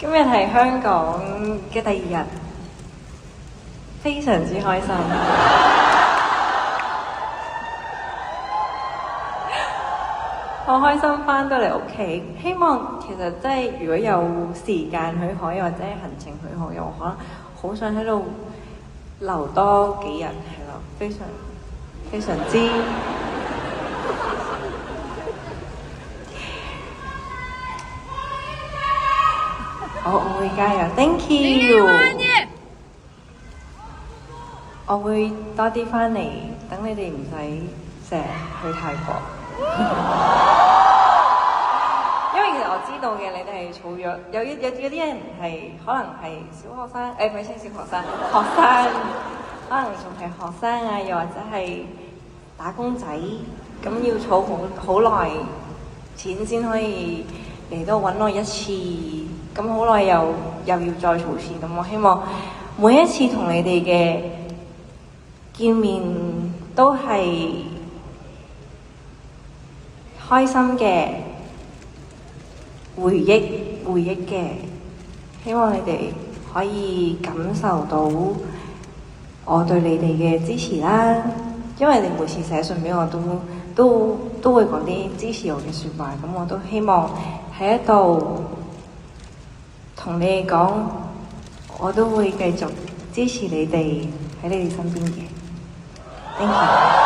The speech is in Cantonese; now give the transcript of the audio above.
今日係香港嘅第二日，非常之開心。好開心返到嚟屋企，希望其實即係如果有時間許可，或者行程許可，我可能好想喺度留多幾日，係咯，非常之我會加油 ，Thank you。我會多啲返嚟，等你哋唔使成日去泰國。因為其實我知道嘅，你哋係儲咗有啲人係可能係小學生，唔係小學生，學生可能仲係學生啊，又或者係打工仔，咁要儲好耐錢先可以嚟到揾我一次，咁好耐又要再儲錢，咁我希望每一次同你哋嘅見面都係開心嘅回憶嘅，希望你哋可以感受到我對你哋嘅支持啦。因為你每次寫信俾我都會講啲支持我嘅説話，咁我都希望喺一度同你哋講，我都會繼續支持你哋喺你哋身邊嘅。Thank you。